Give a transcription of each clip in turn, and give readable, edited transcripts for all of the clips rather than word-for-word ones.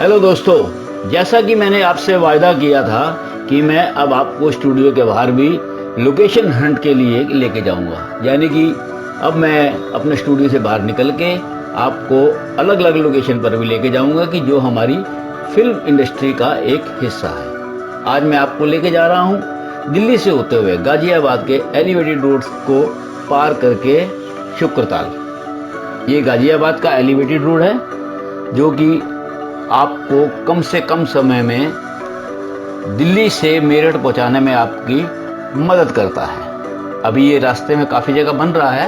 Hello दोस्तों, जैसा कि मैंने आपसे वायदा किया था कि मैं अब आपको स्टूडियो के बाहर भी लोकेशन हंट के लिए लेके जाऊंगा। यानी कि अब मैं अपने स्टूडियो से बाहर निकल के आपको अलग अलग लोकेशन पर भी लेके जाऊंगा कि जो हमारी फिल्म इंडस्ट्री का एक हिस्सा है। आज मैं आपको लेके जा रहा हूँ दिल्ली से होते हुए गाजियाबाद के एलिवेटेड रोड को पार करके शुक्रताल। ये गाजियाबाद का एलिवेटेड रोड है जो कि आपको कम से कम समय में दिल्ली से मेरठ पहुंचाने में आपकी मदद करता है। अभी ये रास्ते में काफ़ी जगह बन रहा है,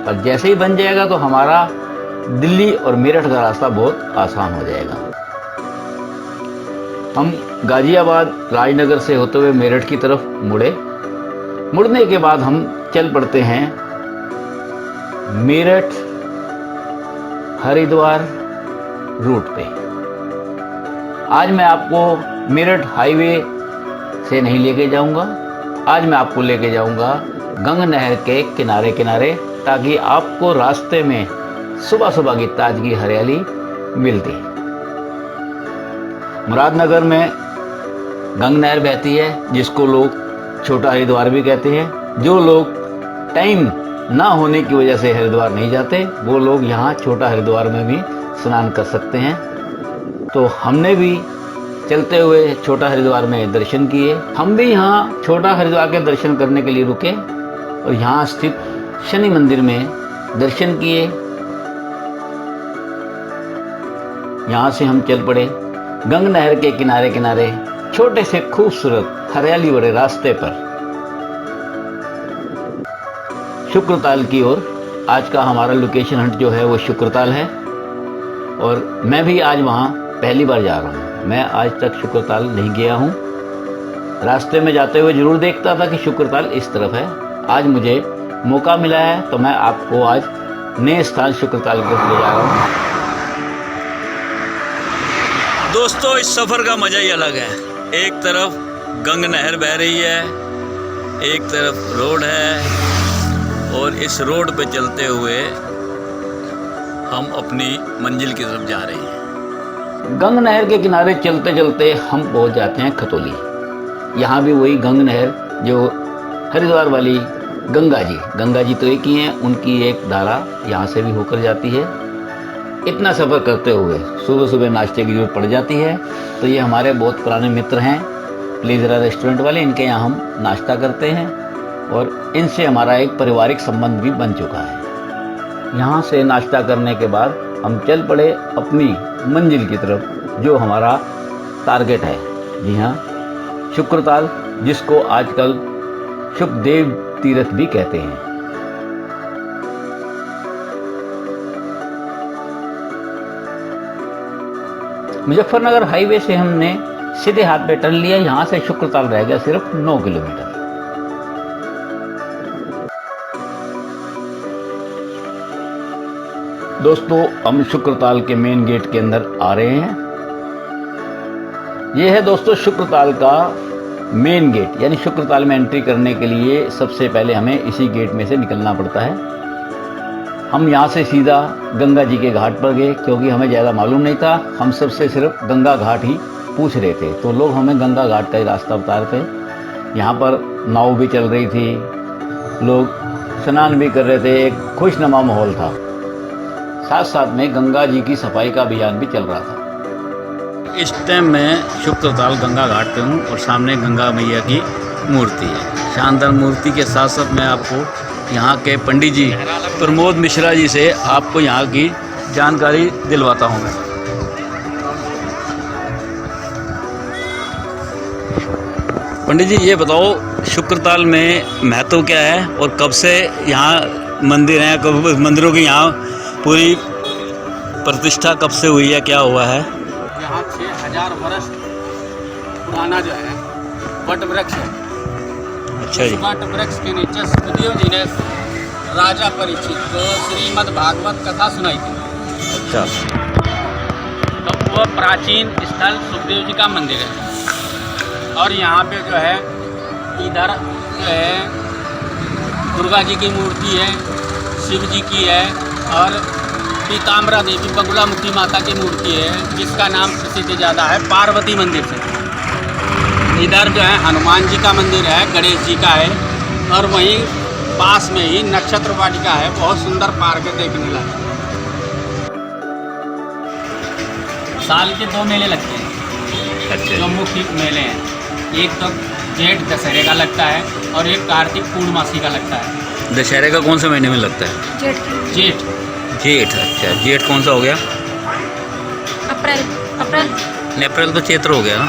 पर जैसे ही बन जाएगा तो हमारा दिल्ली और मेरठ का रास्ता बहुत आसान हो जाएगा। हम गाजियाबाद राजनगर से होते हुए मेरठ की तरफ मुड़ने के बाद हम चल पड़ते हैं मेरठ हरिद्वार रूट पे। आज मैं आपको मेरठ हाईवे से नहीं लेके जाऊंगा, आज मैं आपको लेके जाऊंगा गंगा नहर के किनारे किनारे, ताकि आपको रास्ते में सुबह सुबह की ताजगी हरियाली मिलती है। मुरादनगर में गंगा नहर बहती है जिसको लोग छोटा हरिद्वार भी कहते हैं। जो लोग टाइम ना होने की वजह से हरिद्वार नहीं जाते, वो लोग यहाँ छोटा हरिद्वार में भी स्नान कर सकते हैं। तो हमने भी चलते हुए छोटा हरिद्वार में दर्शन किए। हम भी यहाँ छोटा हरिद्वार के दर्शन करने के लिए रुके और यहाँ स्थित शनि मंदिर में दर्शन किए। यहाँ से हम चल पड़े गंगा नहर के किनारे किनारे छोटे से खूबसूरत हरियाली भरे रास्ते पर शुक्रताल की ओर। आज का हमारा लोकेशन हंट जो है वो शुक्रताल है और मैं भी आज वहाँ पहली बार जा रहा हूँ। मैं आज तक शुक्रताल नहीं गया हूँ। रास्ते में जाते हुए जरूर देखता था कि शुक्रताल इस तरफ है। आज मुझे मौका मिला है तो मैं आपको आज नए स्थान शुक्रताल की तरफ ले जा रहा हूँ। दोस्तों, इस सफ़र का मज़ा ही अलग है। एक तरफ गंगा नहर बह रही है, एक तरफ रोड है और इस रोड पे चलते हुए हम अपनी मंजिल की तरफ जा रहे हैं। गंगा नहर के किनारे चलते चलते हम पहुंच जाते हैं खतौली। यहाँ भी वही गंगा नहर जो हरिद्वार वाली गंगा जी तो एक ही हैं, उनकी एक धारा यहाँ से भी होकर जाती है। इतना सफ़र करते हुए सुबह सुबह नाश्ते की जरूरत पड़ जाती है, तो ये हमारे बहुत पुराने मित्र हैं प्लेजरा रेस्टोरेंट वाले। इनके यहाँ हम नाश्ता करते हैं और इनसे हमारा एक पारिवारिक संबंध भी बन चुका है। यहाँ से नाश्ता करने के बाद हम चल पड़े अपनी मंजिल की तरफ, जो हमारा टारगेट है। जी हाँ, शुक्रताल, जिसको आजकल शुकदेव तीर्थ भी कहते हैं। मुजफ्फरनगर हाईवे से हमने सीधे हाथ पे टर्न लिया। यहाँ से शुक्रताल रह गया सिर्फ 9 किलोमीटर। दोस्तों, हम शुक्रताल के मेन गेट के अंदर आ रहे हैं। यह है दोस्तों शुक्रताल का मेन गेट। यानी शुक्रताल में एंट्री करने के लिए सबसे पहले हमें इसी गेट में से निकलना पड़ता है। हम यहाँ से सीधा गंगा जी के घाट पर गए, क्योंकि हमें ज़्यादा मालूम नहीं था। हम सबसे सिर्फ गंगा घाट ही पूछ रहे थे, तो लोग हमें गंगा घाट का ही रास्ता बता रहे थे। यहाँ पर नाव भी चल रही थी, लोग स्नान भी कर रहे थे, एक खुशनुमा माहौल था। साथ साथ में गंगा जी की सफाई का अभियान भी चल रहा था। इस टाइम मैं शुक्रताल गंगा घाट पे हूँ और सामने गंगा मैया की मूर्ति है। शानदार मूर्ति के साथ साथ मैं आपको यहाँ के पंडित जी प्रमोद मिश्रा जी से आपको यहाँ की जानकारी दिलवाता हूँ। मैं पंडित जी, ये बताओ शुक्रताल में महत्व क्या है और कब से यहाँ मंदिर हैं, कब मंदिरों की यहाँ पूरी प्रतिष्ठा कब से हुई है, क्या हुआ है? यहाँ 6000 वर्ष पुराना जो है वट वृक्ष है। अच्छा जी। वट वृक्ष के नीचे सुखदेव जी ने राजा परीक्षित को श्रीमद् भागवत कथा सुनाई थी। अच्छा। तो वह प्राचीन स्थल सुखदेव जी का मंदिर है। और यहाँ पे जो है इधर जो है दुर्गा जी की मूर्ति है, शिव जी की है और पीताम्बरा देवी बगुलामुखी माता की मूर्ति है, जिसका नाम प्रसिद्ध ज़्यादा है पार्वती मंदिर से। इधर जो है हनुमान जी का मंदिर है, गणेश जी का है, और वहीं पास में ही नक्षत्र वाटिका है, बहुत सुंदर पार्क है देखने लायक। साल के 2 मेले लगते हैं अच्छा जो मुख्य मेले हैं। एक तो जेठ दशहरे का लगता है और एक कार्तिक पूर्णमासी का लगता है। दशहरे का कौन से महीने में लगता है? जेठ जेठ। अच्छा, जेठ कौन सा हो गया? अप्रैल। नहीं, अप्रैल तो चैत्र हो गया ना।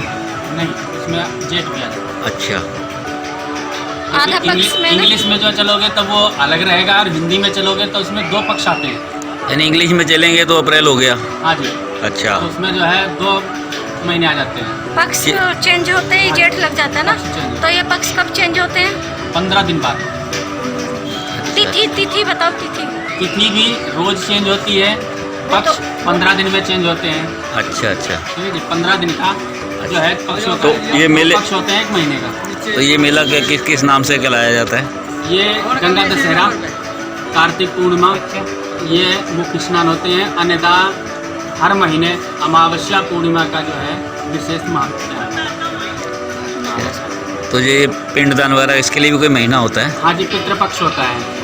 नहीं, इसमें जेठ भी आता है। अच्छा, आधा पक्ष में ना? इंग्लिश में जो चलोगे तो वो अलग रहेगा, और हिंदी में चलोगे तो उसमें 2 पक्ष आते हैं। यानी इंग्लिश में चलेंगे तो अप्रैल हो गया। हाँ जी। अच्छा, तो उसमें जो है 2 महीने आ जाते हैं। पक्ष चेंज होते ही जेठ लग जाता है ना, पक्ष change तो ये पक्ष कब चेंज होते हैं? 15 दिन बाद। तिथि बताओ। तिथि तिथि भी रोज चेंज होती है, पक्ष 15 दिन में चेंज होते हैं। अच्छा अच्छा। ठीक है जी, 15 दिन का जो है पक्ष होता तो है। ये मेले- पक्ष होते हैं 1 महीने का। तो ये मेला किस किस नाम से कहलाया जाता है? ये गंगा दशहरा, कार्तिक पूर्णिमा, ये मुख्य स्नान होते हैं। अन्यथा हर महीने अमावस्या पूर्णिमा का जो है विशेष महत्व है। तो ये पिंडदान वगैरह इसके लिए भी कोई महीना होता है? हाँ जी, पितृपक्ष होता है।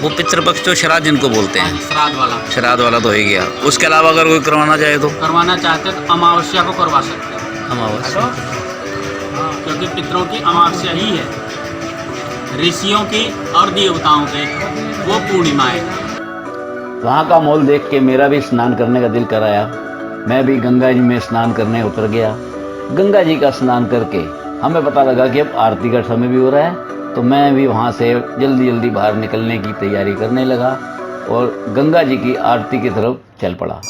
वो पितृपक्ष तो श्राद्ध जिनको बोलते हाँ हैं। जी, श्राद्ध वाला। श्राद्ध वाला तो हो ही गया। उसके अलावा अगर कोई करवाना चाहे तो? करवाना चाहते हैं तो अमावस्या को करवा सकते हैं, अमावस्या। क्योंकि पितरों की अमावस्या ही है। ऋषियों की और देवताओं की वो पूर्णिमा है। वहाँ का माहौल देख के मेरा भी स्नान करने का दिल कराया। मैं भी गंगा जी में स्नान करने उतर गया। गंगा जी का स्नान करके हमें पता लगा कि अब आरती का समय भी हो रहा है, तो मैं भी वहाँ से जल्दी बाहर निकलने की तैयारी करने लगा और गंगा जी की आरती की तरफ चल पड़ा।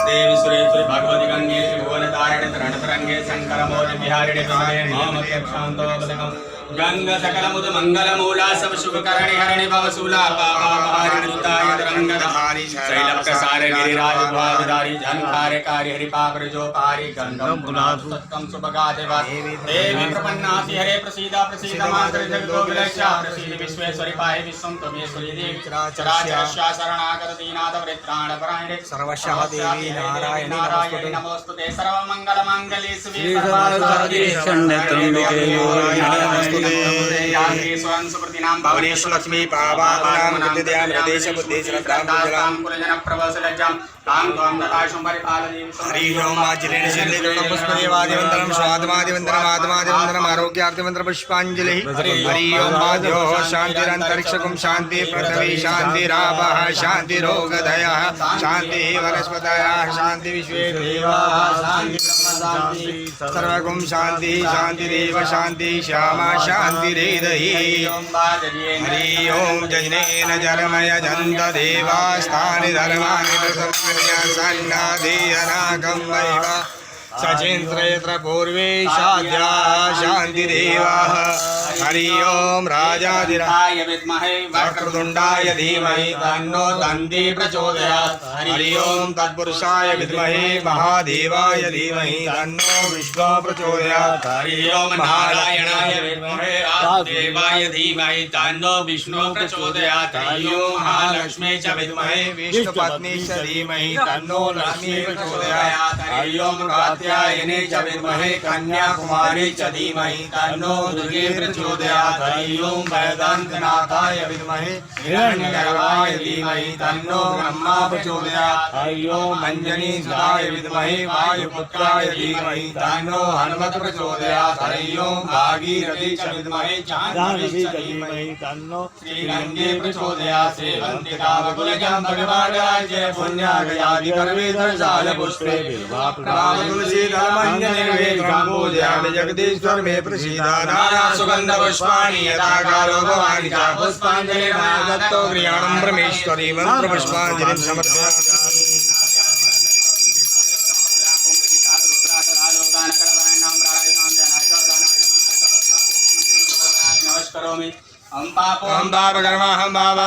देवी सुरेश्वरी भगवती गंगे त्रिभुवन तारिणी तरण तरंगे शंकर मौज बिहारिणे प्रभे मामके शांतो बदकम गंगा सकल मुद मंगल मूला सब शुभ करणी हरिणी भव सूला पापाहारिणुताय तरंगधारी शैल प्रसार गिरिराज भावधारी झंकारकारी हरिपाकर जो पारी गंगम पुनातु सत्कम सुभगाते देवी प्रपन्नासि हरे प्रसीदा प्रसीद मात्र जगतो विलक्षा प्रसीद विश्वेश्वरी पाहि विश्वम त्वमेश्वरी देवी चराचरस्य शरणागत दीनाथ परित्राण परायणे सर्वशः देवी नारायणी नमोस्तुते सर्वमंगल मांगल्ये शिवे सर्वार्थसाधिके शरण्ये त्र्यंबके भवनेश लक्ष्मी पावानां विद्यां प्रदेश बुद्धि श्रद्धां कुलजन प्रवसलज्जं तां त्वं ददाशं परिपालनीं हरि ओम आजलेन शल्यकरणं पुष्पदेवादिवन्दनं स्वादमादिवन्दनं आत्मादिवन्दनं आरोग्यादिवन्दनं पुष्पाञ्जलिः हरि ओम आद्यो शान्तिरन्तरिक्षकं शान्ति पृथ्वी शान्तिरापः शान्तिरोगधयः शान्तिः वनस्पतयः शान्ति विश्वे देवाः शान्ति शान्ति सर्वगुं शान्ति शान्तिरेव शान्ति श्यामा शान्तिरेदहि हरि ओम जजनेन जलमय जन्त देवास्तानि धर्माणि सन्नादीयनागं वैव सचिन्त्रयत्र पूर्वे साध्या शान्तिदेवाः हरि ओम राजाधिराय विद्महे वक्रतुण्डाय धीमहि तन्नो दन्ती प्रचोदयात् हरि ओम तत्पुरुषाय विद्महे महादेवाय धीमहि तन्नो विष्णु प्रचोदयात् हरि ओम नारायणाय विद्महे वासुदेवाय धीमहि तन्नो विष्णु प्रचोदयात् हरि ओम महालक्ष्मी च विद्महे विष्णुपत्नी च धीमहि तन्नो लक्ष्मी प्रचोदयात् हरि ओम कात्यायनी च विद्महे कन्याकुमारी च धीमहि तन्नो दुर्गे प्रचोदयात् हरि ओम वेदान्तनाथाय विद्महे हिरण्यगर्भाय धीमहि तन्नो ब्रह्मा प्रचोदयात् हरि ओम अंजनी सुताय विद्महे वायुपुत्राय धीमहि तन्नो हनुमत् प्रचोदयात् हरि ओम भागीरथी च विद्महे जाह्नवी च धीमहि तन्नो श्रीरङ्गे प्रचोदयात् सेवन्तिकावकुलजं भगवान् पुण्यागयादि कर्वेदर्शाल पुष्पे तुलसी धर्मञ्जने जगदीश्वर मे प्रसीदा नाना सुगंध पुष्पाणि यथा कालो भवानि च पुष्पाञ्जलि दत्तो प्रियाणं परमेश्वरी मंत्र पुष्पाञ्जलिं समर्पयामि नमस्कारोमि हम पाप कर्म हम बाबा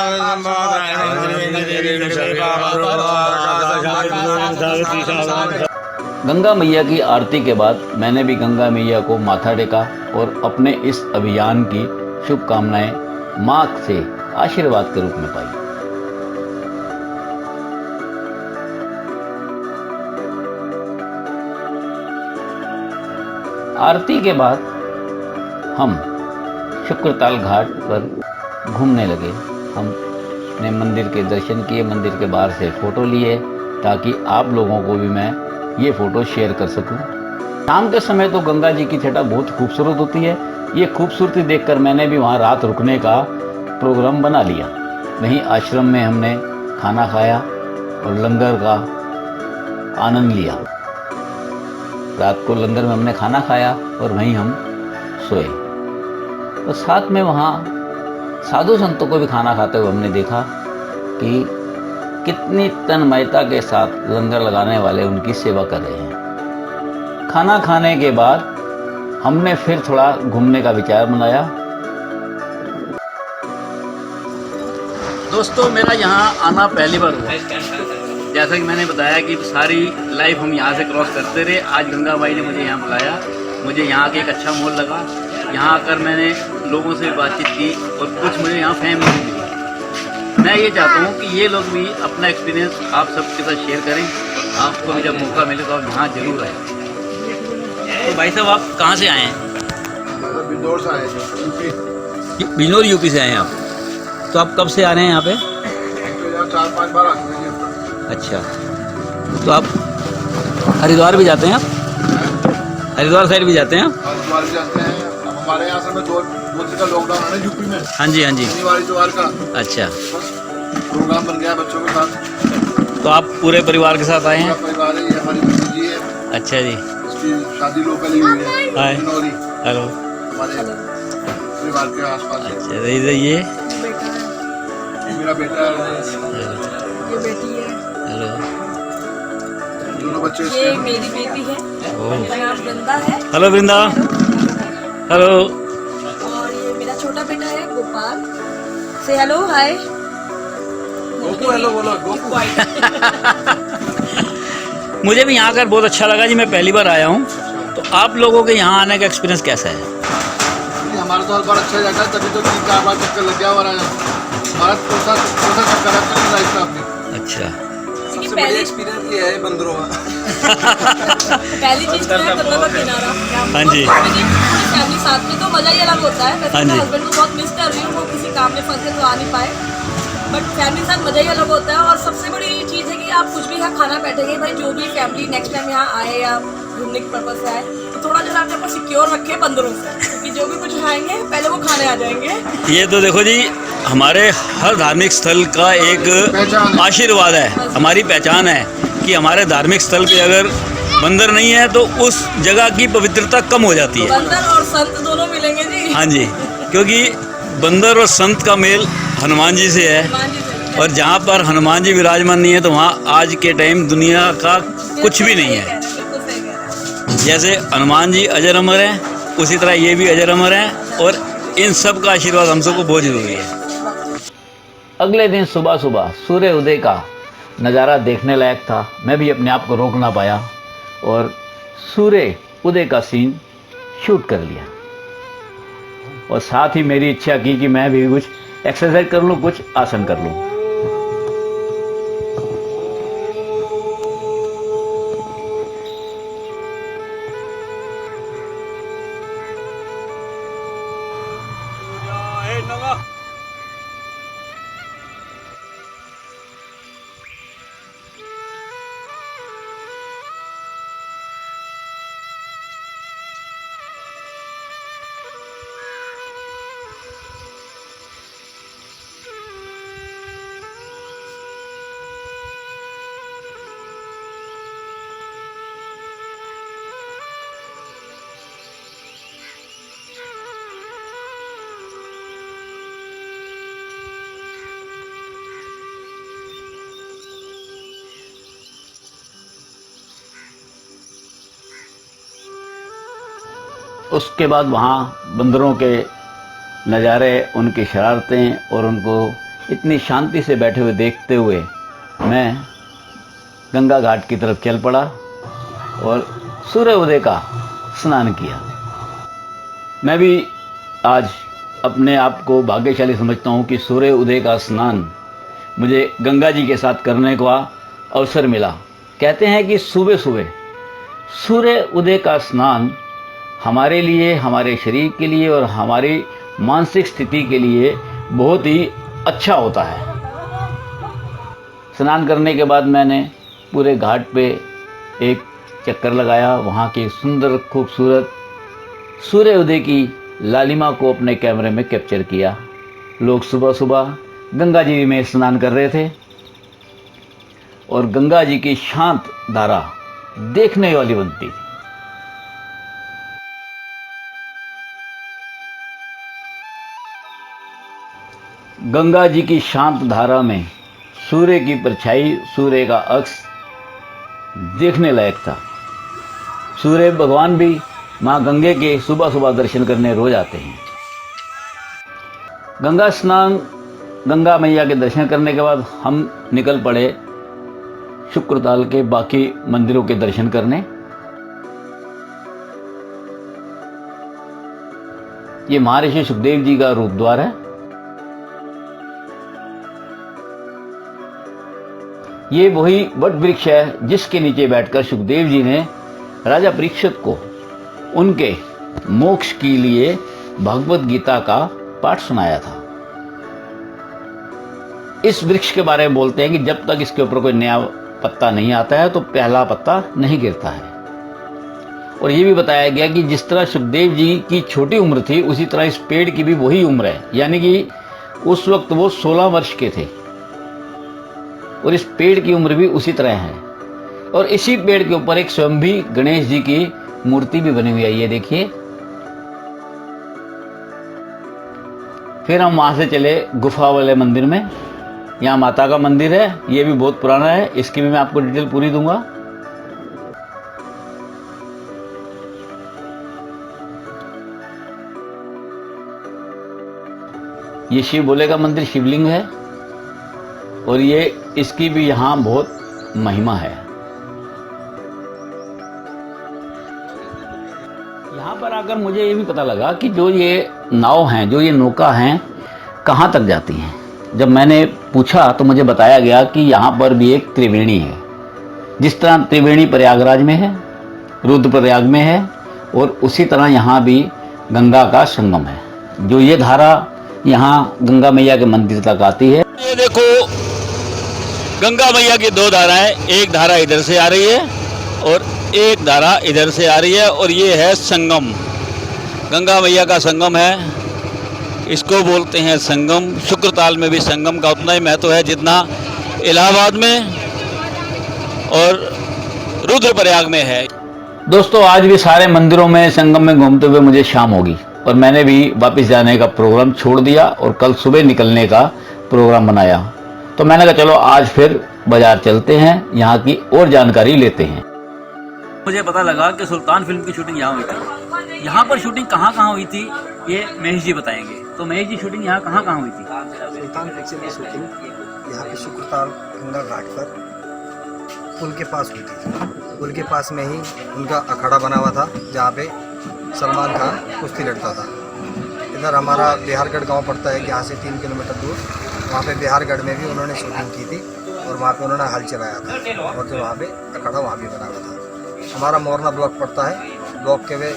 गंगा मैया की आरती के बाद मैंने भी गंगा मैया को माथा टेका और अपने इस अभियान की शुभकामनाएं मां से आशीर्वाद के रूप में पाई। आरती के बाद हम शुक्रताल घाट पर घूमने लगे। हमने मंदिर के दर्शन किए, मंदिर के बाहर से फ़ोटो लिए ताकि आप लोगों को भी मैं ये फ़ोटो शेयर कर सकूं। शाम के समय तो गंगा जी की छटा बहुत खूबसूरत होती है। ये खूबसूरती देखकर मैंने भी वहाँ रात रुकने का प्रोग्राम बना लिया। वहीं आश्रम में हमने खाना खाया और लंगर का आनंद लिया। रात को लंगर में हमने खाना खाया और वहीं हम सोए। और साथ में वहाँ साधु संतों को भी खाना खाते हुए हमने देखा कि कितनी तन्मयता के साथ लंगर लगाने वाले उनकी सेवा कर रहे हैं। खाना खाने के बाद हमने फिर थोड़ा घूमने का विचार बनाया। दोस्तों, मेरा यहाँ आना पहली बार हुआ। जैसा कि मैंने बताया कि सारी लाइफ हम यहाँ से क्रॉस करते रहे। आज गंगा माई ने मुझे यहाँ बुलाया। मुझे यहाँ के एक अच्छा मॉल लगा। यहाँ आकर मैंने लोगों से बातचीत की और कुछ मुझे यहाँ फैमिली भी मिली। मैं ये चाहता हूँ कि ये लोग भी अपना एक्सपीरियंस आप सबके साथ शेयर करें। आपको भी जब मौका मिले तो आप यहाँ जरूर आए। तो भाई साहब, आप कहाँ से आए हैं? बिजनौर से आए हैं। बिजनौर यूपी से आए हैं आप? तो आप कब से आ रहे हैं यहाँ पे? 4-5 बार आ चुके हैं। अच्छा, तो आप हरिद्वार भी जाते हैं? आप हरिद्वार साइड भी जाते हैं? हरिद्वार भी जाते हैं। अब हमारे यहाँ से 2 दिन का लॉकडाउन है ना यूपी में। हाँ जी, हाँ जी। शनिवार का। अच्छा, प्रोग्राम बन गया बच्चों के साथ। तो आप पूरे परिवार के साथ आए हैं? परिवार है, हमारी बच्ची जी है। अच्छा जी। इसकी शादी लोकल ही हुई है। हाय, हेलो। हमारे परिवार के आसपास। अच्छा, ये मेरा बेटा है, ये बेटी है, हेलो। दोनों बच्चे ये मेरी बेटी है, ओह, इसका नाम वृंदा है। हेलो वृंदा, हेलो। और से हेलो हाय गोकू हेलो बोलो गोकू। मुझे भी यहाँ आकर बहुत अच्छा लगा जी। मैं पहली बार आया हूँ, तो आप लोगों के यहाँ आने का एक्सपीरियंस कैसा है? नहीं, हमारा तो हर बार अच्छा जाता है, तभी तो 3-4 बार चक्कर लग गया हमारा यहाँ। हमारा चौथा चक्कर है अपनी लाइफ का अपनी। अच्छा, सबसे बढ़िया एक्सपीरियंस ये है बंदरों का। पहली चीज तो है बंदरों का किनारा। हाँ जी। पूरी फैमिली साथ में तो मजा ही अलग होता है। वैसे हाँ मैं जी। हस्बैंड को बहुत मिस कर रही हूँ, वो किसी काम में फंसे तो आ नहीं पाए, बट फैमिली के साथ मजा ही अलग होता है। और सबसे बड़ी चीज है कि आप कुछ भी यहाँ खाना बैठेंगे, भाई जो भी फैमिली नेक्स्ट टाइम यहाँ आए या घूमने के पर्पज से आए, तो थोड़ा जरा अपने को सिक्योर रखे बंदरों से, क्योंकि जो भी कुछ खाएंगे पहले वो खाने आ जाएंगे। ये तो देखो जी, हमारे हर धार्मिक स्थल का एक पहचान है। आशीर्वाद है, हमारी पहचान है कि हमारे धार्मिक स्थल पे अगर बंदर नहीं है तो उस जगह की पवित्रता कम हो जाती है। बंदर और संत दोनों मिलेंगे जी। हाँ जी, क्योंकि बंदर और संत का मेल हनुमान जी से है, हनुमान जी से। और जहाँ पर हनुमान जी विराजमान नहीं है तो वहाँ आज के टाइम दुनिया का कुछ भी नहीं है। बिल्कुल सही कह रहे हैं। जैसे हनुमान जी अजर अमर हैं, उसी तरह ये भी अजर अमर हैं, और इन सब का आशीर्वाद हम सबको बहुत जरूरी है। अगले दिन सुबह सुबह सूर्य उदय का नज़ारा देखने लायक था। मैं भी अपने आप को रोक ना पाया और सूर्य उदय का सीन शूट कर लिया, और साथ ही मेरी इच्छा की कि मैं भी कुछ एक्सरसाइज कर लूँ, कुछ आसन कर लूँ। उसके बाद वहाँ बंदरों के नज़ारे, उनकी शरारतें और उनको इतनी शांति से बैठे हुए देखते हुए मैं गंगा घाट की तरफ चल पड़ा और सूर्य उदय का स्नान किया। मैं भी आज अपने आप को भाग्यशाली समझता हूँ कि सूर्य उदय का स्नान मुझे गंगा जी के साथ करने का अवसर मिला। कहते हैं कि सुबह सुबह सूर्य उदय का स्नान हमारे लिए, हमारे शरीर के लिए और हमारी मानसिक स्थिति के लिए बहुत ही अच्छा होता है। स्नान करने के बाद मैंने पूरे घाट पे एक चक्कर लगाया, वहाँ की सुंदर खूबसूरत सूर्य उदय की लालिमा को अपने कैमरे में कैप्चर किया। लोग सुबह सुबह गंगा जी में स्नान कर रहे थे और गंगा जी की शांत धारा देखने वाली बनती थी। गंगा जी की शांत धारा में सूर्य की परछाई, सूर्य का अक्स देखने लायक था। सूर्य भगवान भी माँ गंगे के सुबह सुबह दर्शन करने रोज आते हैं। गंगा स्नान, गंगा मैया के दर्शन करने के बाद हम निकल पड़े शुक्रताल के बाकी मंदिरों के दर्शन करने। ये महर्षि सुखदेव जी का रूप द्वार है। ये वही वट वृक्ष है जिसके नीचे बैठकर सुखदेव जी ने राजा परीक्षित को उनके मोक्ष के लिए भगवत गीता का पाठ सुनाया था। इस वृक्ष के बारे में बोलते हैं कि जब तक इसके ऊपर कोई नया पत्ता नहीं आता है तो पहला पत्ता नहीं गिरता है। और ये भी बताया गया कि जिस तरह सुखदेव जी की छोटी उम्र थी, उसी तरह इस पेड़ की भी वही उम्र है, यानी कि उस वक्त वो 16 वर्ष के थे और इस पेड़ की उम्र भी उसी तरह है। और इसी पेड़ के ऊपर एक स्वयंभी गणेश जी की मूर्ति भी बनी हुई है, ये देखिए। फिर हम वहां से चले गुफा वाले मंदिर में। यहाँ माता का मंदिर है, ये भी बहुत पुराना है, इसकी भी मैं आपको डिटेल पूरी दूंगा। ये शिव भोले का मंदिर शिवलिंग है और ये इसकी भी यहाँ बहुत महिमा है। यहाँ पर आकर मुझे ये भी पता लगा कि जो ये नाव हैं, जो ये नौका हैं, कहाँ तक जाती हैं। जब मैंने पूछा तो मुझे बताया गया कि यहाँ पर भी एक त्रिवेणी है। जिस तरह त्रिवेणी प्रयागराज में है, रुद्रप्रयाग में है, और उसी तरह यहाँ भी गंगा का संगम है। जो ये धारा यहाँ गंगा मैया के मंदिर तक आती है। ये देखो गंगा मैया की दो धाराएं, एक धारा इधर से आ रही है और एक धारा इधर से आ रही है, और ये है संगम। गंगा मैया का संगम है, इसको बोलते हैं संगम। शुक्रताल में भी संगम का उतना ही महत्व है जितना इलाहाबाद में और रुद्रप्रयाग में है। दोस्तों, आज भी सारे मंदिरों में संगम में घूमते हुए मुझे शाम होगी और मैंने भी वापस जाने का प्रोग्राम छोड़ दिया और कल सुबह निकलने का प्रोग्राम बनाया। तो मैंने कहा चलो आज फिर बाजार चलते हैं, यहाँ की और जानकारी लेते हैं। मुझे पता लगा कि सुल्तान फिल्म की शूटिंग यहाँ हुई थी। यहाँ पर शूटिंग कहाँ कहाँ हुई थी ये महेश जी बताएंगे। तो महेश जी, शूटिंग यहाँ कहाँ कहाँ हुई थी? सुल्तान पिक्चर की शूटिंग यहाँ पे शुक्रताल गंगा घाट पर पुल के पास हुई थी। पुल के पास में ही उनका अखाड़ा बना हुआ था जहाँ पे सलमान खान कुश्ती लड़ता था। इधर हमारा बिहारगढ़ गांव पड़ता है, यहाँ से 3 किलोमीटर दूर। वहाँ पे बिहारगढ़ में भी उन्होंने शूटिंग की थी और वहाँ पे उन्होंने हल चलाया था और जो वहाँ पे अखाड़ा वहाँ भी बना हुआ था। हमारा मोरना ब्लॉक पड़ता है, ब्लॉक के वे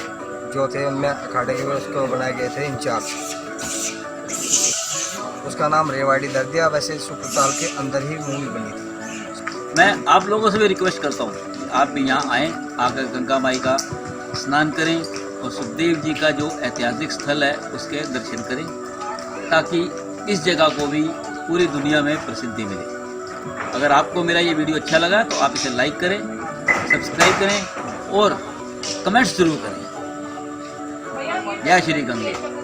जो थे उनमें अखाड़े के वे उसको बनाए गए थे इंचार्ज। उसका नाम रेवाड़ी दर्दिया। वैसे शुक्रताल के अंदर ही मूवी बनी थी। मैं आप लोगों से भी रिक्वेस्ट करता हूँ आप भी यहाँ आएँ, आकर गंगा माई का स्नान करें और सुखदेव जी का जो ऐतिहासिक स्थल है उसके दर्शन करें, ताकि इस जगह को भी पूरी दुनिया में प्रसिद्धि मिले। अगर आपको मेरा ये वीडियो अच्छा लगा तो आप इसे लाइक करें, सब्सक्राइब करें और कमेंट्स जरूर करें। जय श्री गंगा।